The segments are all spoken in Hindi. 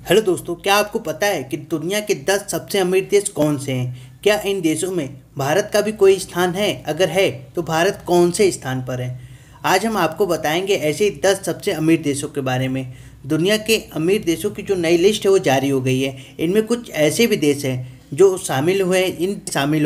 हेलो दोस्तों, क्या आपको पता है कि दुनिया के 10 सबसे अमीर देश कौन से हैं? क्या इन देशों में भारत का भी कोई स्थान है? अगर है तो भारत कौन से स्थान पर है? आज हम आपको बताएंगे ऐसे ही 10 सबसे अमीर देशों के बारे में। दुनिया के अमीर देशों की जो नई लिस्ट है वो जारी हो गई है। इनमें कुछ ऐसे भी देश हैं जो शामिल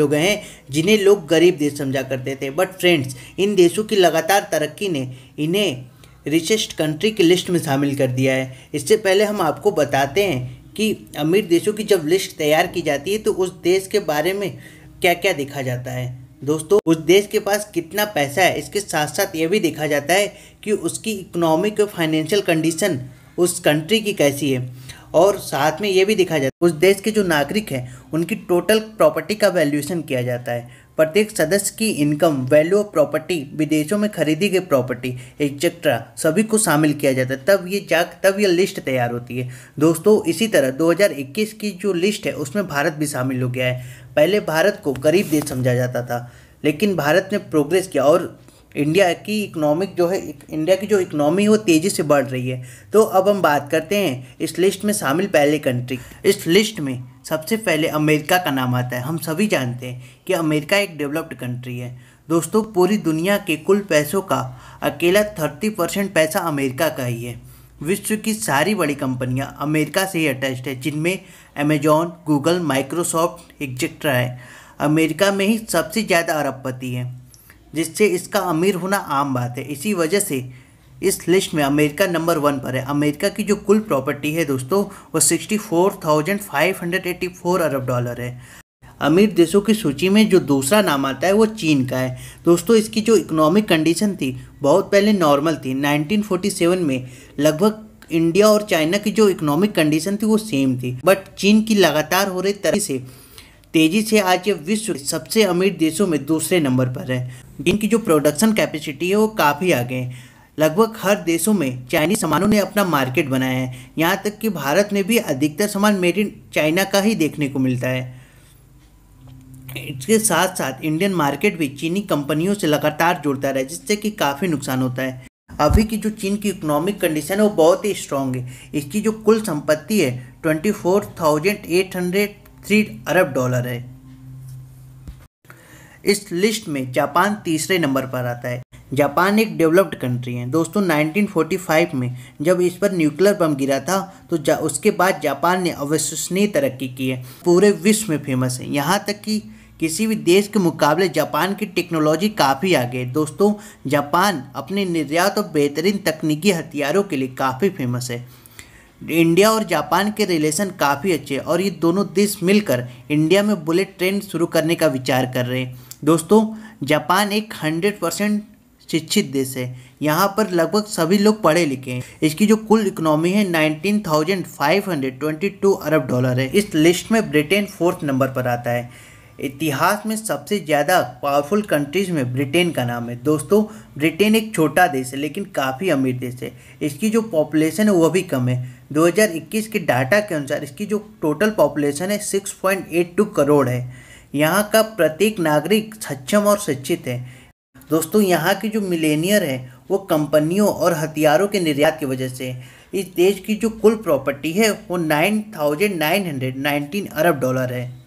हो गए हैं जिन्हें लोग गरीब देश समझा करते थे। बट फ्रेंड्स, इन देशों की लगातार तरक्की ने इन्हें रिचेस्ट कंट्री की लिस्ट में शामिल कर दिया है। इससे पहले हम आपको बताते हैं कि अमीर देशों की जब लिस्ट तैयार की जाती है तो उस देश के बारे में क्या क्या देखा जाता है। दोस्तों, उस देश के पास कितना पैसा है, इसके साथ साथ ये भी देखा जाता है कि उसकी इकोनॉमिक और फाइनेंशियल कंडीशन उस कंट्री की कैसी है। और साथ में ये भी देखा जाता है उस देश के जो नागरिक हैं उनकी टोटल प्रॉपर्टी का वैल्यूएशन किया जाता है। प्रत्येक सदस्य की इनकम, वैल्यू ऑफ प्रॉपर्टी, विदेशों में खरीदी गई प्रॉपर्टी एक्सेट्रा सभी को शामिल किया जाता है। तब ये लिस्ट तैयार होती है। दोस्तों, इसी तरह 2021 की जो लिस्ट है उसमें भारत भी शामिल हो गया है। पहले भारत को गरीब देश समझा जाता था, लेकिन भारत ने प्रोग्रेस किया और इंडिया की जो इकोनॉमी है वो तेज़ी से बढ़ रही है। तो अब हम बात करते हैं इस लिस्ट में शामिल पहले कंट्री। इस लिस्ट में सबसे पहले अमेरिका का नाम आता है। हम सभी जानते हैं कि अमेरिका एक डेवलप्ड कंट्री है। दोस्तों, पूरी दुनिया के कुल पैसों का अकेला 30% पैसा अमेरिका का ही है। विश्व की सारी बड़ी कंपनियां अमेरिका से ही अटैच्ड है, जिनमें अमेजॉन, गूगल, माइक्रोसॉफ्ट एक्सेट्रा है। अमेरिका में ही सबसे ज़्यादा अरबपति हैं, जिससे इसका अमीर होना आम बात है। इसी वजह से इस लिस्ट में अमेरिका नंबर 1 पर है। अमेरिका की जो कुल प्रॉपर्टी है दोस्तों वो 64,584 अरब डॉलर है। अमीर देशों की सूची में जो दूसरा नाम आता है वो चीन का है। दोस्तों, इसकी जो इकोनॉमिक कंडीशन थी बहुत पहले नॉर्मल थी। 1947 में लगभग इंडिया और चाइना की जो इकोनॉमिक कंडीशन थी वो सेम थी। बट चीन की लगातार हो रही तरक्की से तेजी से आज ये विश्व के सबसे अमीर देशों में दूसरे नंबर पर है। इनकी जो प्रोडक्शन कैपेसिटी है वो काफ़ी आगे है। लगभग हर देशों में चाइनीज सामानों ने अपना मार्केट बनाया है। यहाँ तक कि भारत में भी अधिकतर सामान मेड इन चाइना का ही देखने को मिलता है। इसके साथ साथ इंडियन मार्केट भी चीनी कंपनियों से लगातार जुड़ता रहा है, जिससे कि काफ़ी नुकसान होता है। अभी की जो चीन की इकोनॉमिक कंडीशन है वो बहुत ही स्ट्रांग है। इसकी जो कुल संपत्ति है 24,803 अरब डॉलर है। इस लिस्ट में जापान तीसरे नंबर पर आता है। जापान एक डेवलप्ड कंट्री है। दोस्तों, 1945 में जब इस पर न्यूक्लियर बम गिरा था तो उसके बाद जापान ने अविश्वसनीय तरक्की की है। पूरे विश्व में फेमस है। यहाँ तक कि किसी भी देश के मुकाबले जापान की टेक्नोलॉजी काफ़ी आगे है। दोस्तों, जापान अपने निर्यात और बेहतरीन तकनीकी हथियारों के लिए काफ़ी फेमस है। इंडिया और जापान के रिलेशन काफ़ी अच्छे हैं और ये दोनों देश मिलकर इंडिया में बुलेट ट्रेन शुरू करने का विचार कर रहे हैं। दोस्तों, जापान एक 100% शिक्षित देश है। यहाँ पर लगभग सभी लोग पढ़े लिखे हैं। इसकी जो कुल इकोनॉमी है 19,522 अरब डॉलर है। इस लिस्ट में ब्रिटेन 4th नंबर पर आता है। इतिहास में सबसे ज़्यादा पावरफुल कंट्रीज में ब्रिटेन का नाम है। दोस्तों, ब्रिटेन एक छोटा देश है लेकिन काफ़ी अमीर देश है। इसकी जो पॉपुलेशन है वो भी कम है। 2021 के डाटा के अनुसार इसकी जो टोटल पॉपुलेशन है 6.82 करोड़ है। यहाँ का प्रत्येक नागरिक सक्षम और शिक्षित है। दोस्तों, यहाँ की जो मिलेनियर है वो कंपनियों और हथियारों के निर्यात की वजह से। इस देश की जो कुल प्रॉपर्टी है वो 9,919 अरब डॉलर है।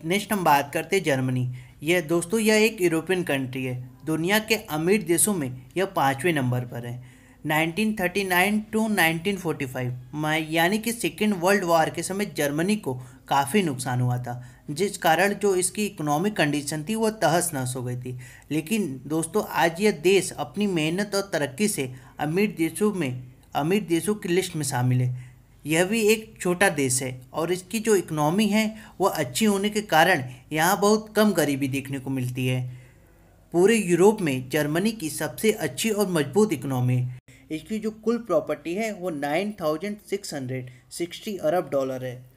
नेक्स्ट हम बात करते हैं जर्मनी। यह एक यूरोपियन कंट्री है। दुनिया के अमीर देशों में यह 5वें नंबर पर है। 1939 टू 1945 यानी कि सेकेंड वर्ल्ड वॉर के समय जर्मनी को काफ़ी नुकसान हुआ था, जिस कारण जो इसकी इकोनॉमिक कंडीशन थी वो तहस नहस हो गई थी। लेकिन दोस्तों, आज यह देश अपनी मेहनत और तरक्की से अमीर देशों की लिस्ट में शामिल है। यह भी एक छोटा देश है और इसकी जो इकोनॉमी है वो अच्छी होने के कारण यहाँ बहुत कम गरीबी देखने को मिलती है। पूरे यूरोप में जर्मनी की सबसे अच्छी और मजबूत इकोनॉमी है। इसकी जो कुल प्रॉपर्टी है वो 9,660 अरब डॉलर है।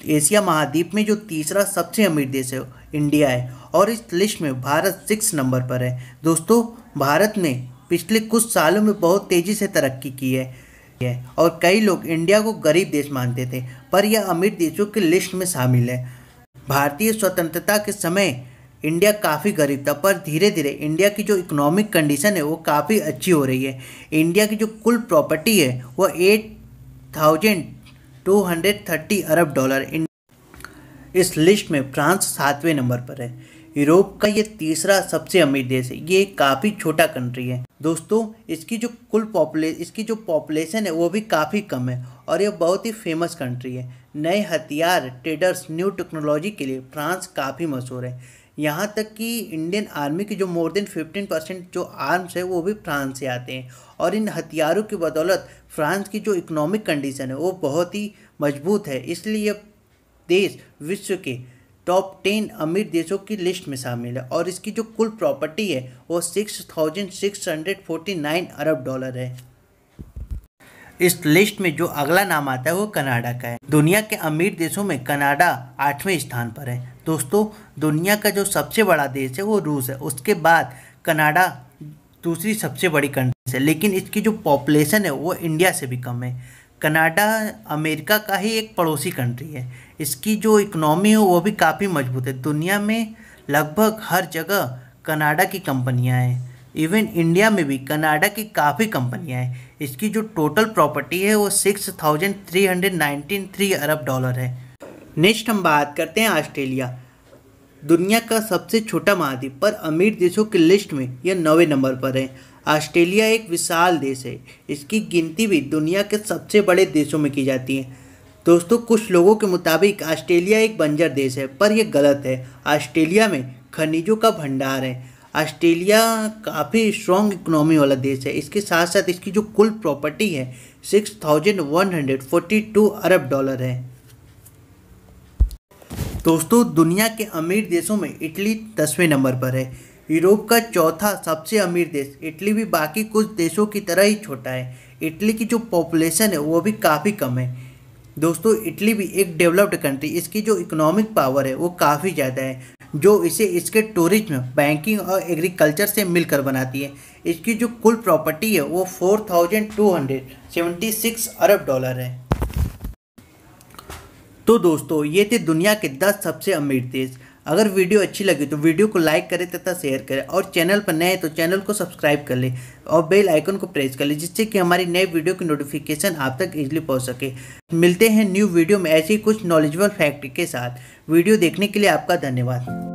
एशिया महाद्वीप में जो तीसरा सबसे अमीर देश है इंडिया है और इस लिस्ट में भारत 6 नंबर पर है। दोस्तों, भारत ने पिछले कुछ सालों में बहुत तेज़ी से तरक्की की है और कई लोग इंडिया को गरीब देश मानते थे, पर यह अमीर देशों की लिस्ट में शामिल है। भारतीय स्वतंत्रता के समय इंडिया काफ़ी गरीब था, पर धीरे धीरे इंडिया की जो इकोनॉमिक कंडीशन है वो काफ़ी अच्छी हो रही है। इंडिया की जो कुल प्रॉपर्टी है वो 8,000 $230 अरब। इस लिस्ट में फ्रांस 7वें नंबर पर है। यूरोप का ये तीसरा सबसे अमीर देश है। ये काफ़ी छोटा कंट्री है दोस्तों। इसकी जो पॉपुलेशन है वो भी काफ़ी कम है और ये बहुत ही फेमस कंट्री है। नए हथियार, ट्रेडर्स, न्यू टेक्नोलॉजी के लिए फ्रांस काफ़ी मशहूर है। यहाँ तक कि इंडियन आर्मी की जो मोर देन 15% जो आर्म्स है वो भी फ्रांस से आते हैं। और इन हथियारों की बदौलत फ्रांस की जो इकोनॉमिक कंडीशन है वो बहुत ही मजबूत है। इसलिए ये देश विश्व के टॉप 10 अमीर देशों की लिस्ट में शामिल है और इसकी जो कुल प्रॉपर्टी है वो $6,649 अरब है। इस लिस्ट में जो अगला नाम आता है वो कनाडा का है। दुनिया के अमीर देशों में कनाडा 8वें स्थान पर है। दोस्तों, दुनिया का जो सबसे बड़ा देश है वो रूस है। उसके बाद कनाडा दूसरी सबसे बड़ी कंट्री है, लेकिन इसकी जो पॉपुलेशन है वो इंडिया से भी कम है। कनाडा अमेरिका का ही एक पड़ोसी कंट्री है। इसकी जो इकोनॉमी है वो भी काफ़ी मजबूत है। दुनिया में लगभग हर जगह कनाडा की कंपनियां हैं। इवन इंडिया में भी कनाडा की काफ़ी कंपनियां हैं। इसकी जो टोटल प्रॉपर्टी है वो $6,393 अरब है। नेक्स्ट हम बात करते हैं ऑस्ट्रेलिया। दुनिया का सबसे छोटा महाद्वीप पर अमीर देशों की लिस्ट में यह 9वें नंबर पर है। ऑस्ट्रेलिया एक विशाल देश है। इसकी गिनती भी दुनिया के सबसे बड़े देशों में की जाती है। दोस्तों, कुछ लोगों के मुताबिक ऑस्ट्रेलिया एक बंजर देश है, पर यह गलत है। ऑस्ट्रेलिया में खनिजों का भंडार है। ऑस्ट्रेलिया काफ़ी स्ट्रॉन्ग इकोनॉमी वाला देश है। इसके साथ साथ इसकी जो कुल प्रॉपर्टी है 6,142 अरब है। दोस्तों, दुनिया के अमीर देशों में इटली 10वें नंबर पर है। यूरोप का चौथा सबसे अमीर देश इटली भी बाकी कुछ देशों की तरह ही छोटा है। इटली की जो पॉपुलेशन है वो भी काफ़ी कम है। दोस्तों, इटली भी एक डेवलप्ड कंट्री। इसकी जो इकोनॉमिक पावर है वो काफ़ी ज़्यादा है, जो इसे इसके टूरिज्म, बैंकिंग और एग्रीकल्चर से मिलकर बनाती है। इसकी जो कुल प्रॉपर्टी है वो 4,276 अरब है। तो दोस्तों, ये थे दुनिया के 10 सबसे अमीर देश। अगर वीडियो अच्छी लगी तो वीडियो को लाइक करें तथा शेयर करें, और चैनल पर नए हैं तो चैनल को सब्सक्राइब कर लें और बेल आइकन को प्रेस कर लें, जिससे कि हमारी नए वीडियो की नोटिफिकेशन आप तक इजीली पहुंच सके। मिलते हैं न्यू वीडियो में ऐसे ही कुछ नॉलेजेबल फैक्ट के साथ। वीडियो देखने के लिए आपका धन्यवाद।